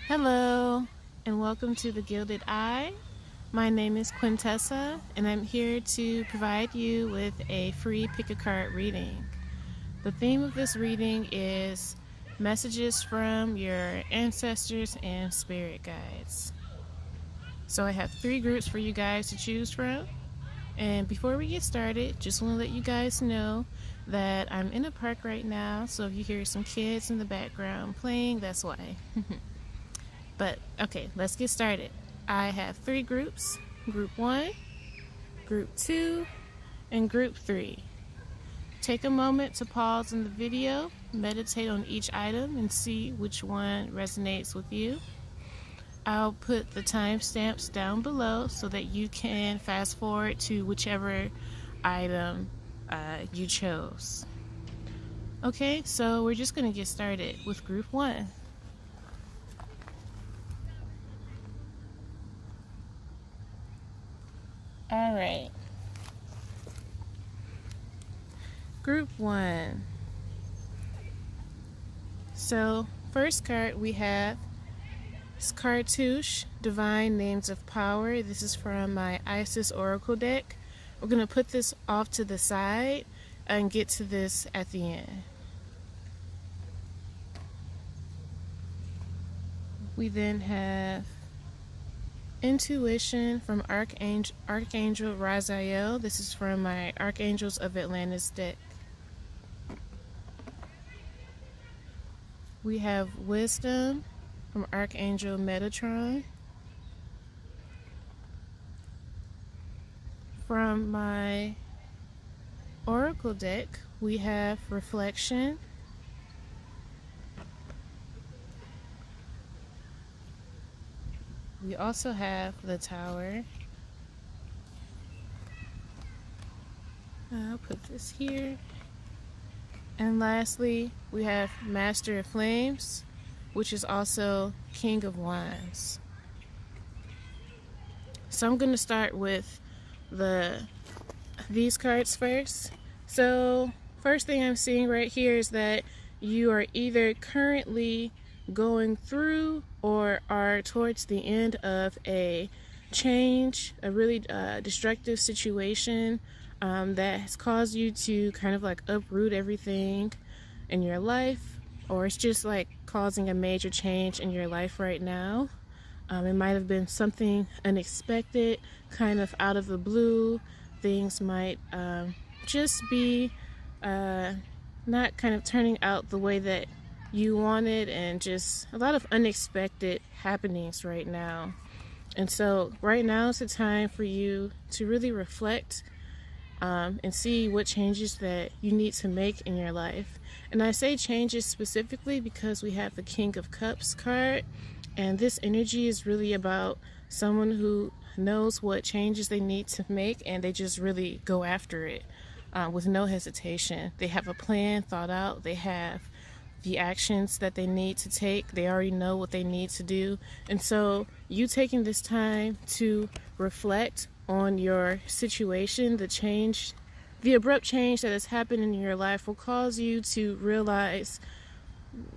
Hello, and welcome to the Gilded Eye. My name is Quintessa, and I'm here to provide you with a free pick a card reading. The theme of this reading is messages from your ancestors and spirit guides. So I have 3 groups for you guys to choose from. And before we get started, just want to let you guys know that I'm in a park right now, so if you hear some kids in the background playing, that's why. But okay, let's get started. I have 3 groups: Group 1, Group 2, and Group 3. Take a moment to pause in the video, meditate on each item, and see which one resonates with you. I'll put the timestamps down below so that you can fast forward to whichever item you chose. Okay, so we're just going to get started with Group 1. All right. Group 1. So, first card we have is Cartouche, Divine Names of Power. This is from my Isis Oracle deck. We're going to put this off to the side and get to this at the end. We then have Intuition from Archangel Raziel. This is from my Archangels of Atlantis deck. We have Wisdom from Archangel Metatron. From my Oracle deck, we have Reflection. We also have the Tower. I'll put this here. And lastly, we have Master of Flames, which is also King of Wands. So I'm going to start with these cards first. So first thing I'm seeing right here is that you are either currently going through or are towards the end of a change, a really destructive situation that has caused you to kind of like uproot everything in your life, or it's just like causing a major change in your life right now. It might have been something unexpected, kind of out of the blue. Things might just be not kind of turning out the way that you wanted, and just a lot of unexpected happenings right now. And so right now is the time for you to really reflect and see what changes that you need to make in your life. And I say changes specifically because we have the King of Cups card, and this energy is really about someone who knows what changes they need to make, and they just really go after it with no hesitation. They have a plan thought out. They have the actions that they need to take. They already know what they need to do. And so you taking this time to reflect on your situation, the abrupt change that has happened in your life will cause you to realize,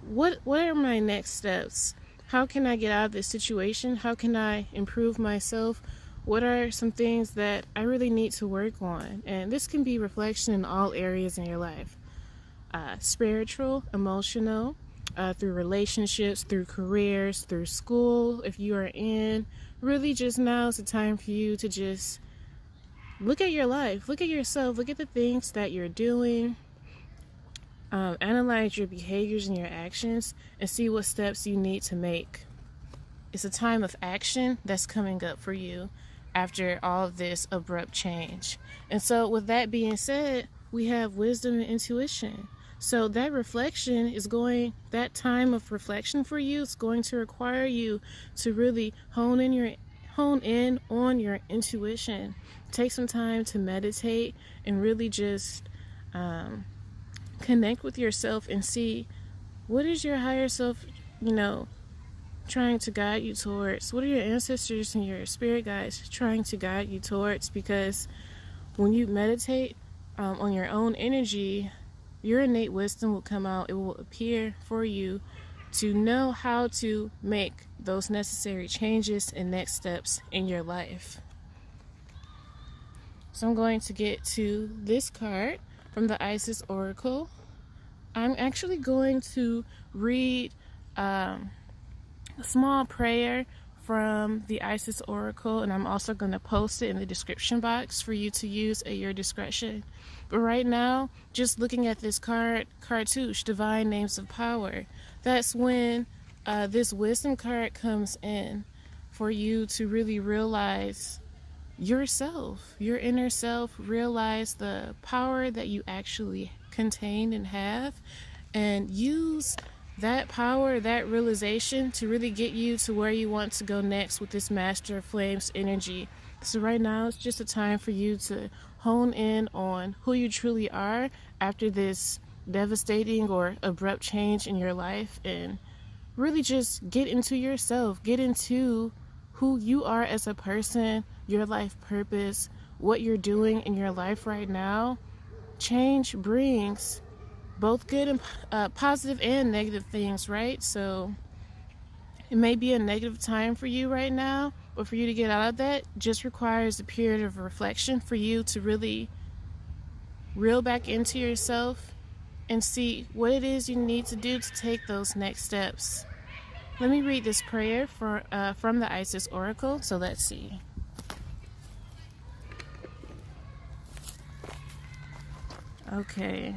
what are my next steps? How can I get out of this situation? How can I improve myself? What are some things that I really need to work on? And this can be reflection in all areas in your life. Spiritual, emotional, through relationships, through careers, through school, if you are in. Really just now is the time for you to just look at your life, look at yourself, look at the things that you're doing, analyze your behaviors and your actions, and see what steps you need to make. It's a time of action that's coming up for you after all of this abrupt change. And so with that being said, we have wisdom and intuition. So that that time of reflection for you is going to require you to really hone in on your intuition. Take some time to meditate and really just connect with yourself and see, what is your higher self, trying to guide you towards? What are your ancestors and your spirit guides trying to guide you towards? Because when you meditate on your own energy, your innate wisdom will come out. It will appear for you to know how to make those necessary changes and next steps in your life. So I'm going to get to this card from the Isis Oracle. I'm actually going to read a small prayer from the Isis Oracle, and I'm also going to post it in the description box for you to use at your discretion. But right now, just looking at this card, Cartouche, Divine Names of Power, that's when this wisdom card comes in for you to really realize yourself, your inner self, realize the power that you actually contain and have, and use that power, that realization to really get you to where you want to go next with this Master of Flames energy. So right now it's just a time for you to hone in on who you truly are after this devastating or abrupt change in your life, and really just get into yourself, get into who you are as a person, your life purpose, what you're doing in your life right now. Change brings both good and positive and negative things, right? So it may be a negative time for you right now, but for you to get out of that just requires a period of reflection for you to really reel back into yourself and see what it is you need to do to take those next steps. Let me read this prayer from the Isis Oracle. So let's see. Okay.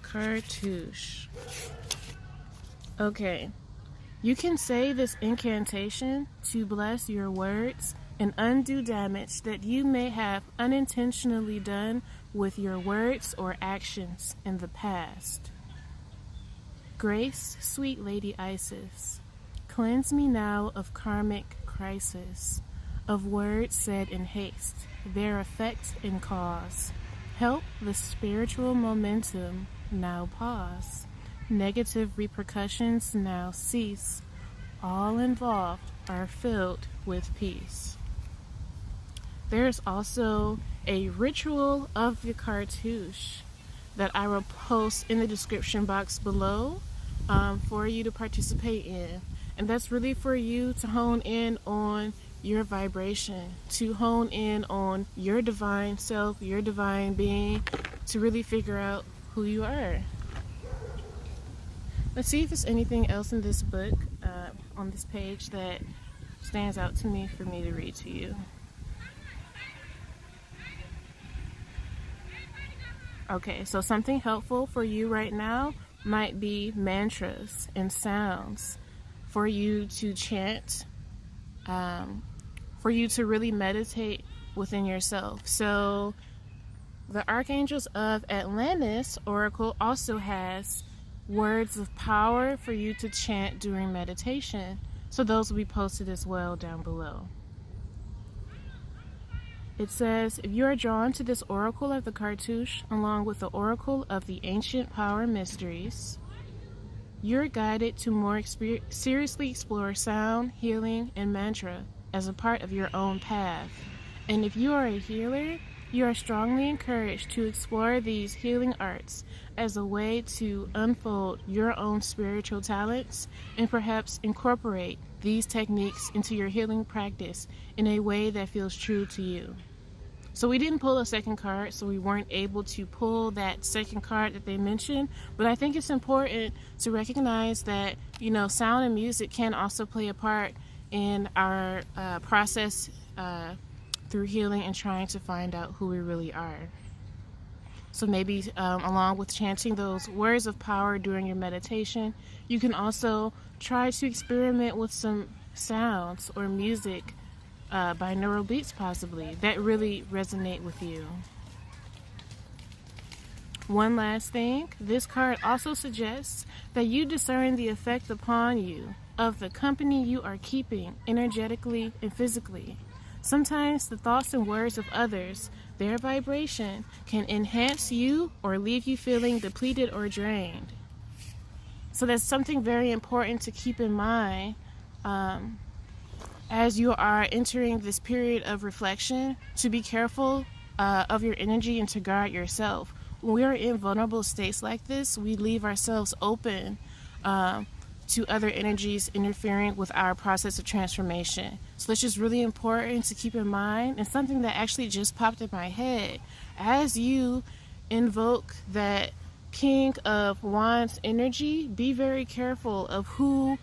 Cartouche. Okay. You can say this incantation to bless your words and undo damage that you may have unintentionally done with your words or actions in the past. Grace, sweet Lady Isis, cleanse me now of karmic crisis, of words said in haste, their effect and cause. Help the spiritual momentum now pause. Negative repercussions now cease. All involved are filled with peace. There's also a ritual of the Cartouche that I will post in the description box below for you to participate in. And that's really for you to hone in on your vibration, to hone in on your divine self, your divine being, to really figure out who you are. Let's see if there's anything else in this book, on this page, that stands out to me for me to read to you. Okay, so something helpful for you right now might be mantras and sounds for you to chant, for you to really meditate within yourself. So the Archangels of Atlantis Oracle also has words of power for you to chant during meditation. So those will be posted as well down below. It says, if you are drawn to this Oracle of the Cartouche, along with the Oracle of the Ancient Power Mysteries, you're guided to more seriously explore sound, healing, and mantra as a part of your own path. And if you are a healer, you are strongly encouraged to explore these healing arts as a way to unfold your own spiritual talents and perhaps incorporate these techniques into your healing practice in a way that feels true to you. So we didn't pull a second card, so we weren't able to pull that second card that they mentioned, but I think it's important to recognize that, you know, sound and music can also play a part in our process through healing and trying to find out who we really are. So maybe along with chanting those words of power during your meditation, you can also try to experiment with some sounds or music, binaural beats possibly, that really resonate with you. One last thing, this card also suggests that you discern the effect upon you of the company you are keeping energetically and physically. Sometimes the thoughts and words of others, their vibration, can enhance you or leave you feeling depleted or drained. So that's something very important to keep in mind as you are entering this period of reflection, to be careful of your energy and to guard yourself. When we are in vulnerable states like this, we leave ourselves open to other energies interfering with our process of transformation. So it's just really important to keep in mind, and something that actually just popped in my head. As you invoke that King of Wands energy, be very careful of who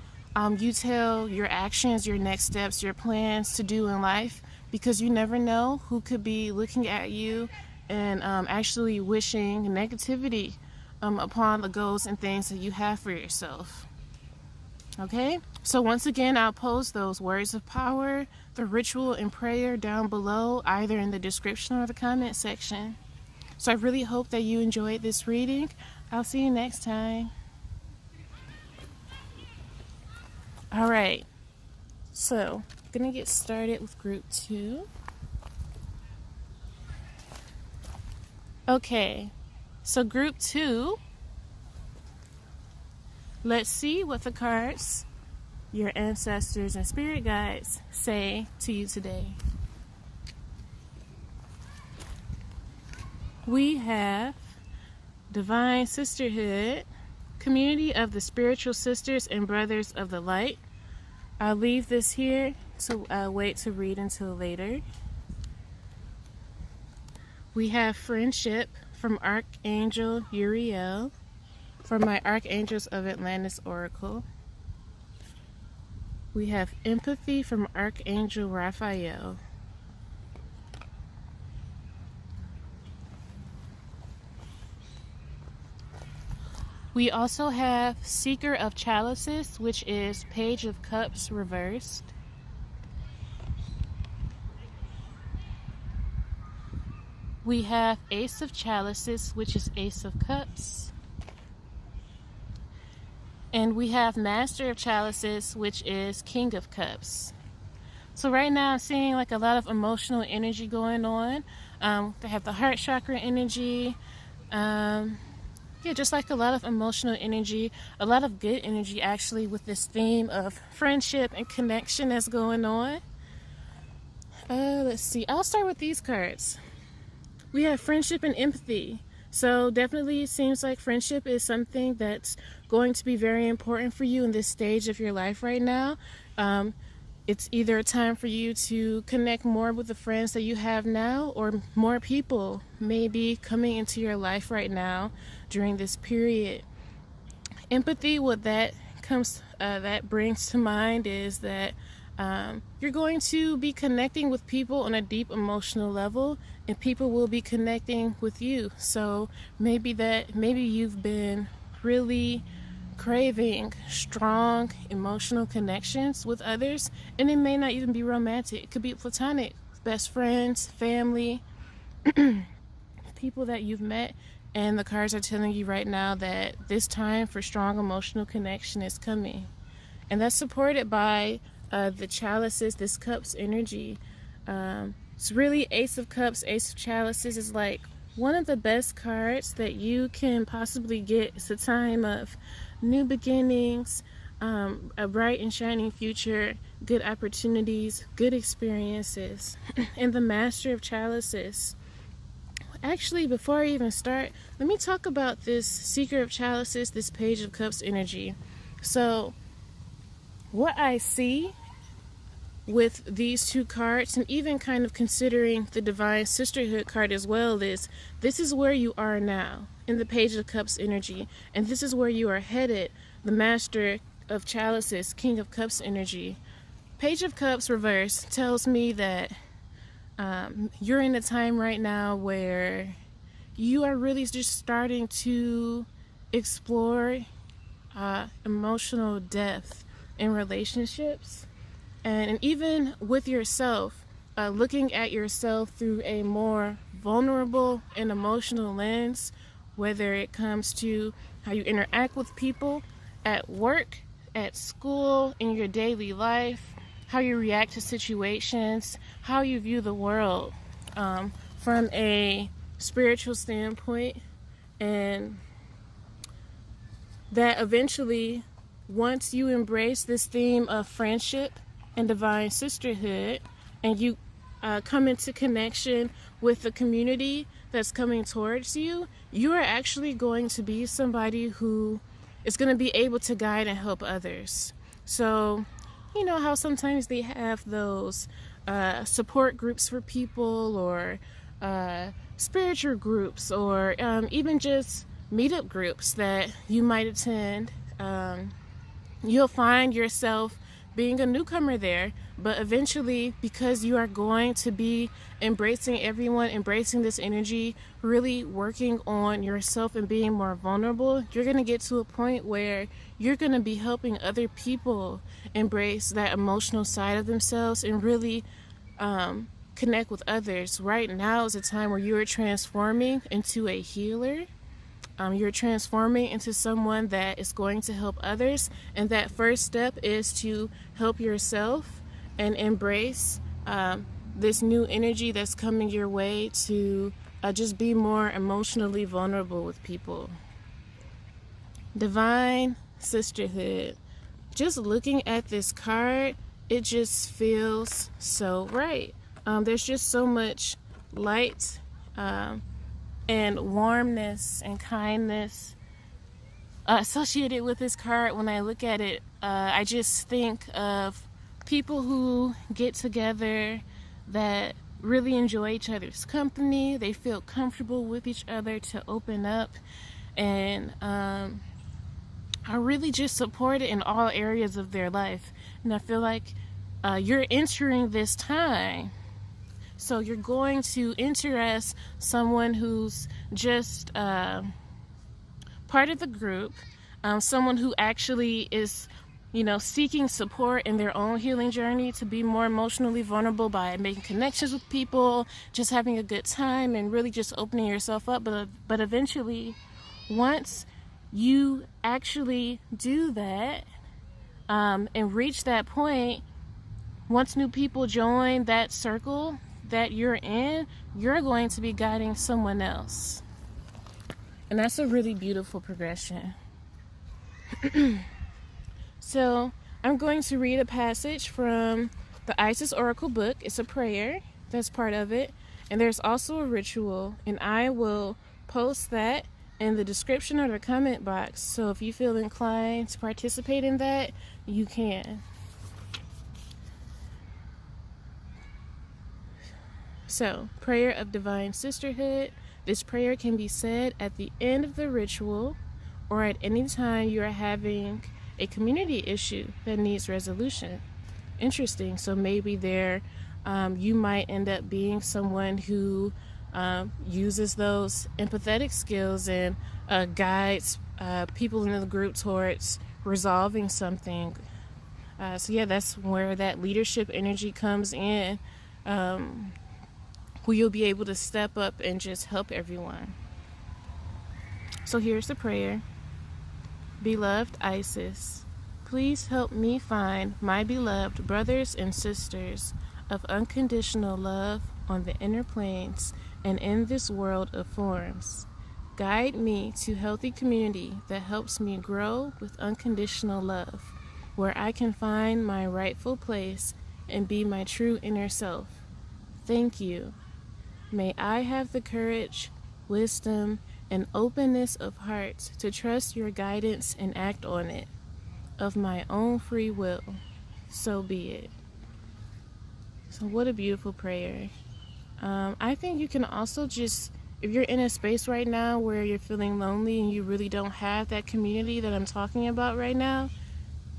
you tell your actions, your next steps, your plans to do in life, because you never know who could be looking at you and actually wishing negativity upon the goals and things that you have for yourself. Okay, so once again, I'll post those words of power, the ritual and prayer down below, either in the description or the comment section. So I really hope that you enjoyed this reading. I'll see you next time. All right, so I'm gonna get started with group 2. Okay, so group 2, let's see what the cards, your ancestors and spirit guides, say to you today. We have Divine Sisterhood, community of the spiritual sisters and brothers of the light. I'll leave this here to wait to read until later. We have Friendship from Archangel Uriel, from my Archangels of Atlantis Oracle. We have Empathy from Archangel Raphael. We also have Seeker of Chalices, which is Page of Cups reversed. We have Ace of Chalices, which is Ace of Cups. And we have Master of Chalices, which is King of Cups. So right now I'm seeing like a lot of emotional energy going on. They have the heart chakra energy. Yeah, just like a lot of emotional energy, a lot of good energy actually with this theme of friendship and connection that's going on. Let's see, I'll start with these cards. We have Friendship and Empathy. So definitely it seems like friendship is something that's going to be very important for you in this stage of your life right now. It's either a time for you to connect more with the friends that you have now, or more people may be coming into your life right now during this period. Empathy, what that brings to mind is that you're going to be connecting with people on a deep emotional level, and people will be connecting with you. So maybe you've been really craving strong emotional connections with others, and it may not even be romantic. It could be platonic, best friends, family, people that you've met, and the cards are telling you right now that this time for strong emotional connection is coming, and that's supported by the chalices, this cups energy. It's really Ace of Cups, Ace of Chalices is like one of the best cards that you can possibly get. It's a time of new beginnings, a bright and shining future, good opportunities, good experiences. And the Master of Chalices. Actually, before I even start, let me talk about this Seeker of Chalices, this Page of Cups energy. So, what I see with these two cards, and even kind of considering the Divine Sisterhood card as well, is this is where you are now in the Page of Cups energy, and this is where you are headed, the Master of Chalices, King of Cups energy. Page of Cups reverse tells me that you're in a time right now where you are really just starting to explore emotional depth in relationships. And even with yourself, looking at yourself through a more vulnerable and emotional lens, whether it comes to how you interact with people at work, at school, in your daily life, how you react to situations, how you view the world from a spiritual standpoint, and that eventually, once you embrace this theme of friendship and divine sisterhood, and you come into connection with the community that's coming towards you, you are actually going to be somebody who is going to be able to guide and help others. So, you know how sometimes they have those support groups for people, or spiritual groups, or even just meetup groups that you might attend. You'll find yourself being a newcomer there, but eventually, because you are going to be embracing everyone, embracing this energy, really working on yourself and being more vulnerable, you're going to get to a point where you're going to be helping other people embrace that emotional side of themselves and really connect with others. Right now is a time where you are transforming into a healer. You're transforming into someone that is going to help others, and that first step is to help yourself and embrace this new energy that's coming your way to just be more emotionally vulnerable with people. Divine Sisterhood. Just looking at this card, it just feels so right. There's just so much light and warmness and kindness associated with this card. When I look at it, I just think of people who get together that really enjoy each other's company. They feel comfortable with each other to open up, and are really just supported in all areas of their life. And I feel like you're entering this time. So you're going to interest someone who's just part of the group, someone who actually is, seeking support in their own healing journey to be more emotionally vulnerable by making connections with people, just having a good time, and really just opening yourself up. But eventually, once you actually do that and reach that point, once new people join that circle that you're in, you're going to be guiding someone else. And that's a really beautiful progression. So I'm going to read a passage from the Isis Oracle book. It's a prayer that's part of it. And there's also a ritual, and I will post that in the description or the comment box. So if you feel inclined to participate in that, you can. So, prayer of divine sisterhood. This prayer can be said at the end of the ritual or at any time you are having a community issue that needs resolution. Interesting. So maybe you might end up being someone who uses those empathetic skills and guides people in the group towards resolving something. So yeah, that's where that leadership energy comes in. Who you'll be able to step up and just help everyone. So here's the prayer. Beloved Isis, please help me find my beloved brothers and sisters of unconditional love on the inner planes and in this world of forms. Guide me to healthy community that helps me grow with unconditional love, where I can find my rightful place and be my true inner self. Thank you. May I have the courage, wisdom, and openness of heart to trust your guidance and act on it. Of my own free will, so be it. So what a beautiful prayer. I think you can also just, if you're in a space right now where you're feeling lonely and you really don't have that community that I'm talking about right now,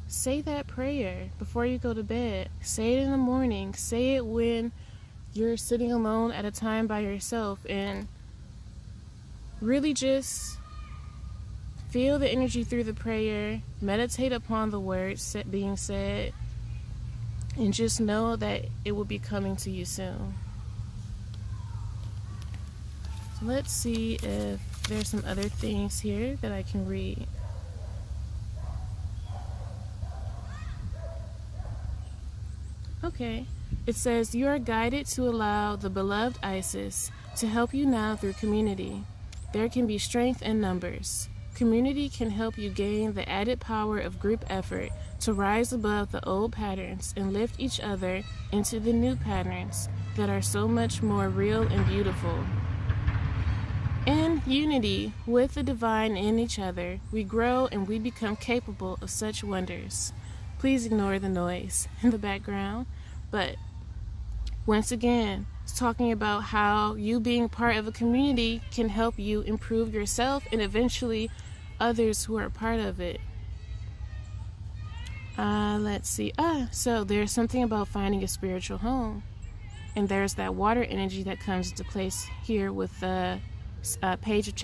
say that prayer before you go to bed. Say it in the morning. Say it when you're sitting alone at a time by yourself, and really just feel the energy through the prayer, meditate upon the words being said, and just know that it will be coming to you soon. So let's see if there's some other things here that I can read. Okay. It says, you are guided to allow the beloved Isis to help you now through community. There can be strength in numbers. Community can help you gain the added power of group effort to rise above the old patterns and lift each other into the new patterns that are so much more real and beautiful. In unity with the divine in each other, we grow and we become capable of such wonders. Please ignore the noise in the background. But once again, it's talking about how you being part of a community can help you improve yourself and eventually others who are part of it. Let's see. So there's something about finding a spiritual home. And there's that water energy that comes into place here with the Page of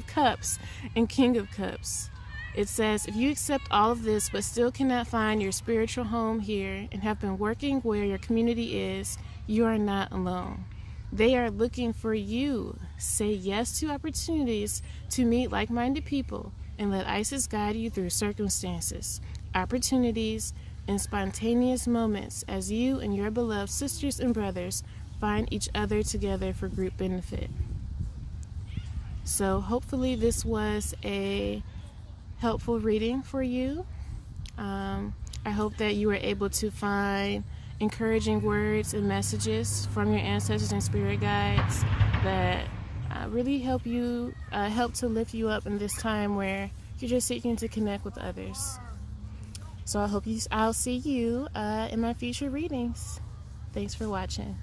Cups and King of Cups. It says, if you accept all of this but still cannot find your spiritual home here and have been working where your community is, you are not alone. They are looking for you. Say yes to opportunities to meet like-minded people and let Isis guide you through circumstances, opportunities, and spontaneous moments as you and your beloved sisters and brothers find each other together for group benefit. So hopefully this was a helpful reading for you. I hope that you were able to find encouraging words and messages from your ancestors and spirit guides that really help to lift you up in this time where you're just seeking to connect with others. So I'll see you in my future readings. Thanks for watching.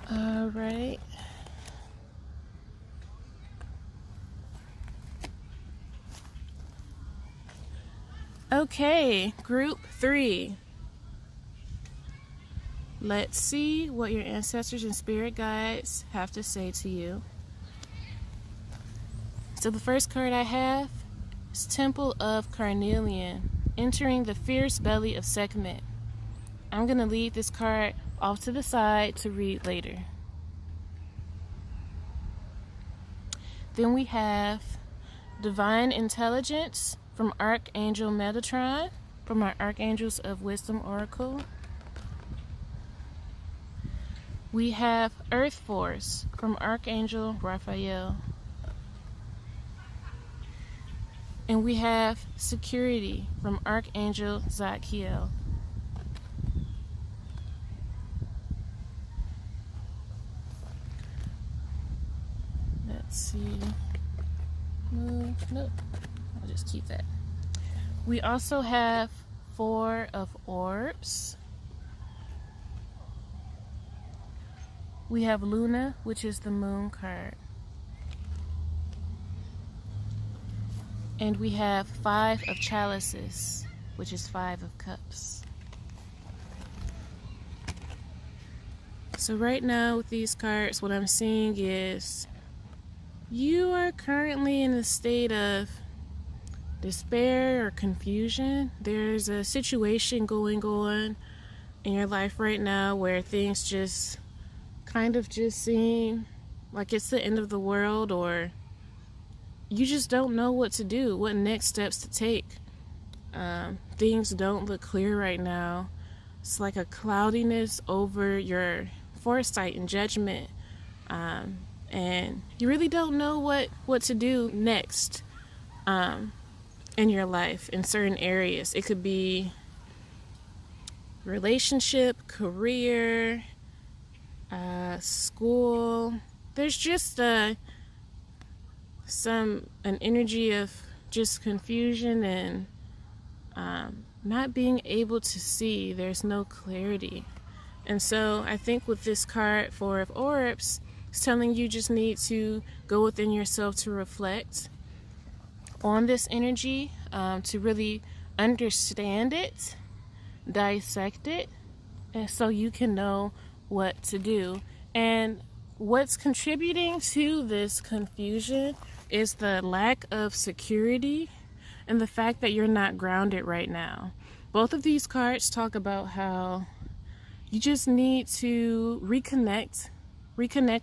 All right. Okay, group 3. Let's see what your ancestors and spirit guides have to say to you. So the first card I have is Temple of Carnelian, entering the fierce belly of Sekhmet. I'm going to leave this card off to the side to read later. Then we have Divine Intelligence from Archangel Metatron, from our Archangels of Wisdom Oracle. We have Earth Force from Archangel Raphael. And we have Security from Archangel Zadkiel. Let's see. Nope. I'll just keep that. We also have Four of Orbs. We have Luna, which is the moon card. And we have Five of Chalices, which is Five of Cups. So right now with these cards, what I'm seeing is you are currently in a state of despair or confusion. There's a situation going on in your life right now where things just kind of just seem like it's the end of the world, or you just don't know what to do, what next steps to take. Things don't look clear right now. It's like a cloudiness over your foresight and judgment. And you really don't know what to do next in your life in certain areas. It could be relationship, career, school. There's just an energy of just confusion and not being able to see. There's no clarity. And so I think with this card, Four of Orbs, it's telling you just need to go within yourself to reflect on this energy, to really understand it, dissect it, and so you can know what to do. And what's contributing to this confusion is the lack of security and the fact that you're not grounded right now. Both of these cards talk about how you just need to reconnect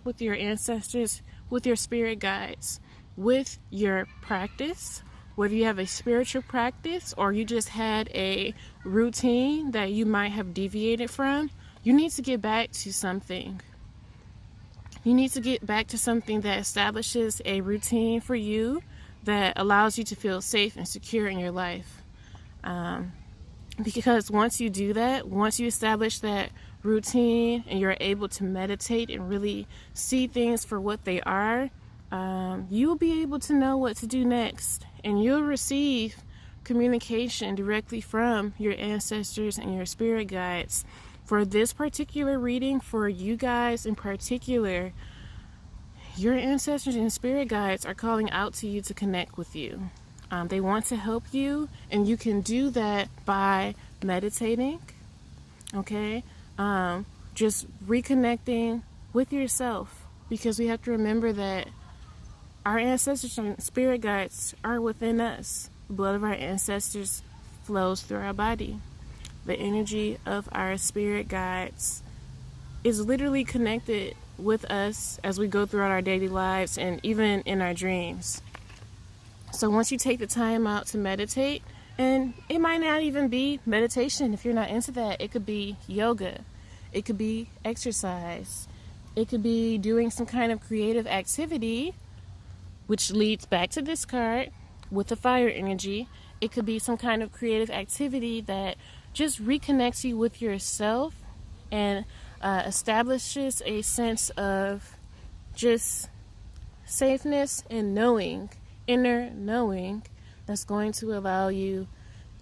with your ancestors, with your spirit guides, with your practice, whether you have a spiritual practice or you just had a routine that you might have deviated from. You need to get back to something. You need to get back to something that establishes a routine for you that allows you to feel safe and secure in your life. Because once you do that, once you establish that routine and you're able to meditate and really see things for what they are, you'll be able to know what to do next. And you'll receive communication directly from your ancestors and your spirit guides. For this particular reading, for you guys in particular, your ancestors and spirit guides are calling out to you to connect with you. They want to help you, and you can do that by meditating, okay? Just reconnecting with yourself, because we have to remember that our ancestors and spirit guides are within us. The blood of our ancestors flows through our body. The energy of our spirit guides is literally connected with us as we go throughout our daily lives and even in our dreams. So once you take the time out to meditate, and it might not even be meditation if you're not into that. It could be yoga. It could be exercise. It could be doing some kind of creative activity, which leads back to this card with the fire energy. It could be some kind of creative activity that just reconnects you with yourself and establishes a sense of just safeness and knowing, inner knowing, that's going to allow you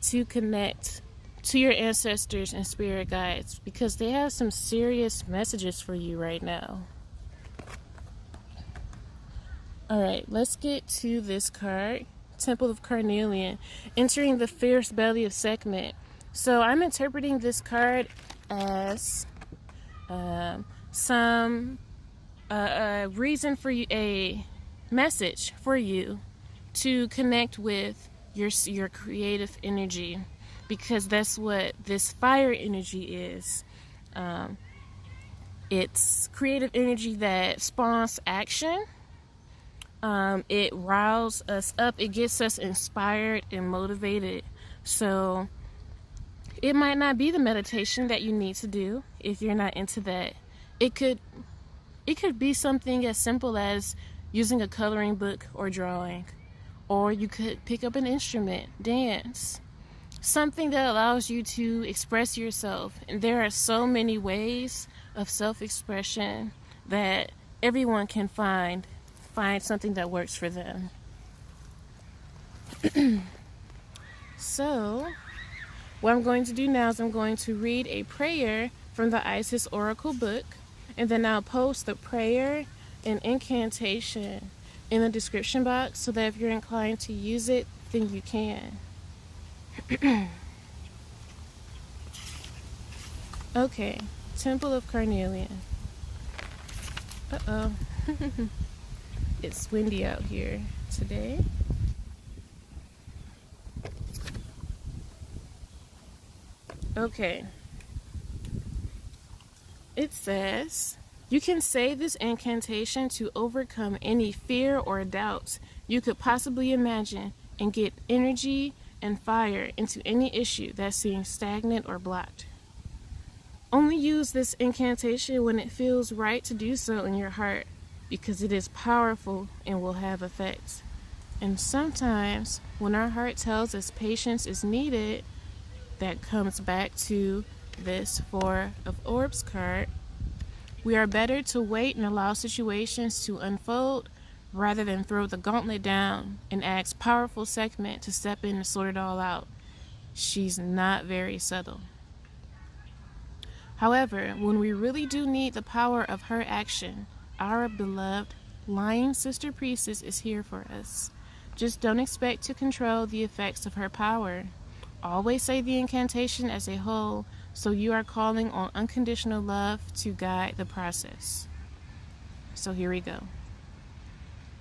to connect to your ancestors and spirit guides, because they have some serious messages for you right now. Alright, let's get to this card, Temple of Carnelian, entering the fierce belly of Sekhmet. So I'm interpreting this card as some reason for you, a message for you to connect with your creative energy, because that's what this fire energy is. It's creative energy that spawns action. It riles us up. It gets us inspired and motivated. So it might not be the meditation that you need to do if you're not into that. It could be something as simple as using a coloring book or drawing. Or you could pick up an instrument, dance. Something that allows you to express yourself. And there are so many ways of self-expression that everyone can find something that works for them. So, what I'm going to do now is I'm going to read a prayer from the Isis Oracle book, and then I'll post the prayer and incantation in the description box so that if you're inclined to use it, then you can. Okay, Temple of Carnelian. Uh-oh. It's windy out here today. Okay. It says, you can say this incantation to overcome any fear or doubts you could possibly imagine and get energy and fire into any issue that seems stagnant or blocked. Only use this incantation when it feels right to do so in your heart, because it is powerful and will have effect. And sometimes when our heart tells us patience is needed, that comes back to this Four of Orbs card. We are better to wait and allow situations to unfold rather than throw the gauntlet down and ask powerful Sekhmet to step in and sort it all out. She's not very subtle. However, when we really do need the power of her action, our beloved Lion Sister Priestess is here for us. Just don't expect to control the effects of her power. Always say the incantation as a whole, so you are calling on unconditional love to guide the process. So here we go.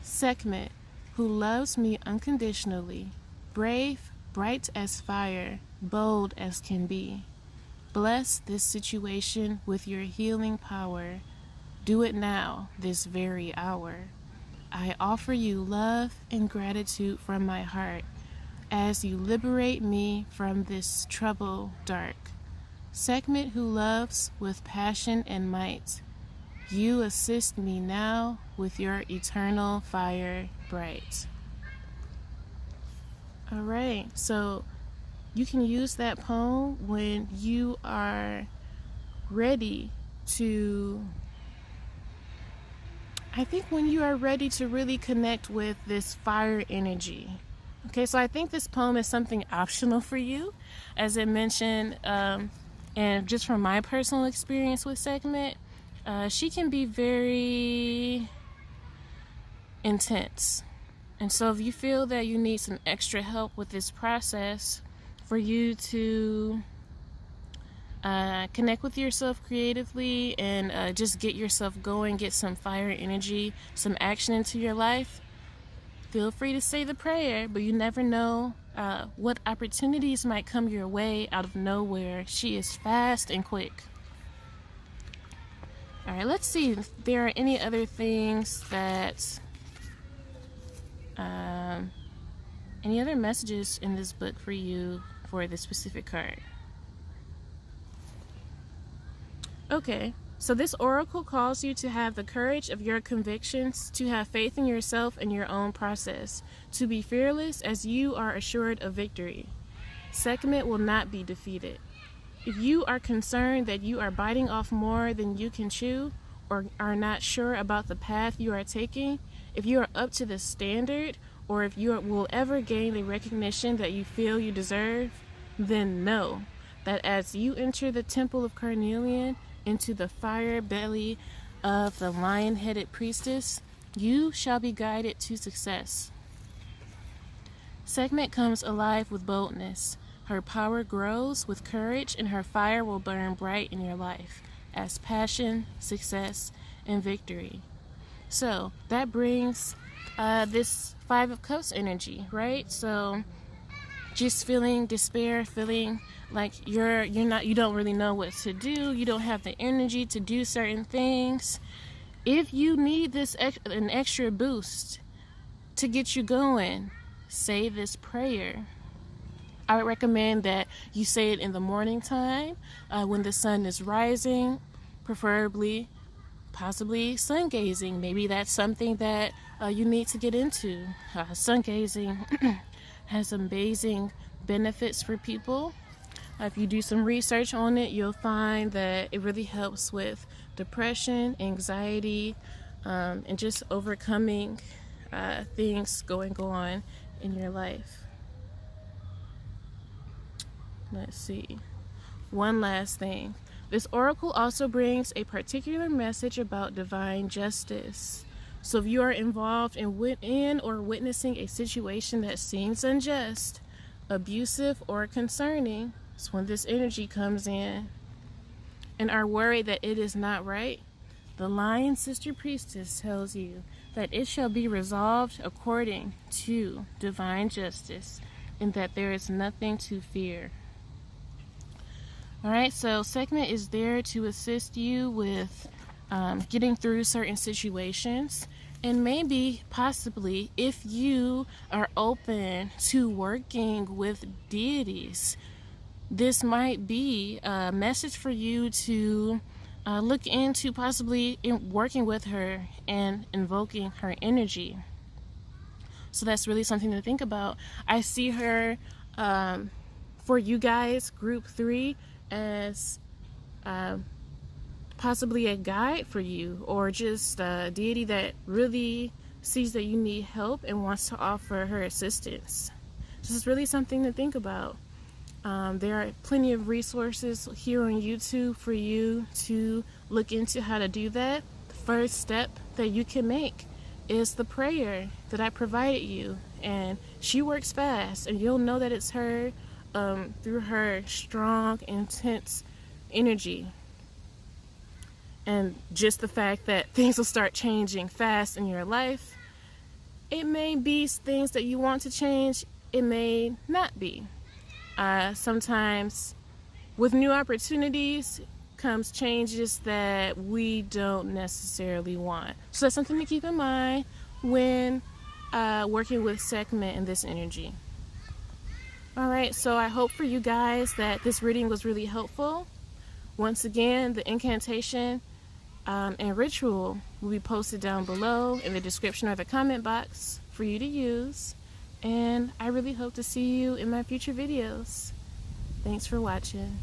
Sekhmet, who loves me unconditionally, brave, bright as fire, bold as can be. Bless this situation with your healing power. Do it now, this very hour. I offer you love and gratitude from my heart as you liberate me from this trouble dark. Sekhmet, who loves with passion and might, You assist me now with your eternal fire bright. All right, so you can use that poem when you are ready to, I think when you are ready to really connect with this fire energy. Okay, so I think this poem is something optional for you. As I mentioned, and just from my personal experience with Sekhmet, she can be very intense. And so if you feel that you need some extra help with this process for you to connect with yourself creatively and just get yourself going, get some fire energy, some action into your life, feel free to say the prayer, but you never know what opportunities might come your way out of nowhere. She is fast and quick. All right, let's see if there are any other things that, any other messages in this book for you for this specific card. Okay, so this oracle calls you to have the courage of your convictions, to have faith in yourself and your own process, to be fearless as you are assured of victory. Sekhmet will not be defeated. If you are concerned that you are biting off more than you can chew, or are not sure about the path you are taking, if you are up to the standard, or if you will ever gain the recognition that you feel you deserve, then know that as you enter the temple of Carnelian, into the fire belly of the lion-headed priestess, you shall be guided to success. Sekhmet comes alive with boldness. Her power grows with courage, and her fire will burn bright in your life as passion, success, and victory. So that brings this Five of Cups energy, right? So just feeling despair, feeling like you don't really know what to do, you don't have the energy to do certain things. If you need an extra boost to get you going, say this prayer. I would recommend that you say it in the morning time, when the sun is rising, preferably, possibly sun gazing. Maybe that's something that you need to get into. Sun gazing has amazing benefits for people. If you do some research on it, you'll find that it really helps with depression, anxiety, and just overcoming things going on in your life. Let's see. One last thing. This oracle also brings a particular message about divine justice. So if you are involved in or witnessing a situation that seems unjust, abusive, or concerning, it's when this energy comes in, and are worried that it is not right, the Lion Sister Priestess tells you that it shall be resolved according to divine justice, and that there is nothing to fear. Alright, so Sekhmet is there to assist you with getting through certain situations, and maybe, possibly, if you are open to working with deities, this might be a message for you to look into possibly working with her and invoking her energy. So that's really something to think about. I see her, for you guys, group 3, as possibly a guide for you, or just a deity that really sees that you need help and wants to offer her assistance. This is really something to think about. There are plenty of resources here on YouTube for you to look into how to do that. The first step that you can make is the prayer that I provided you, and she works fast, and you'll know that it's her through her strong, intense energy. And just the fact that things will start changing fast in your life. It may be things that you want to change, it may not be. Sometimes with new opportunities comes changes that we don't necessarily want. So that's something to keep in mind when working with Sekhmet and this energy. Alright, so I hope for you guys that this reading was really helpful. Once again, the incantation and ritual will be posted down below in the description or the comment box for you to use. And I really hope to see you in my future videos. Thanks for watching.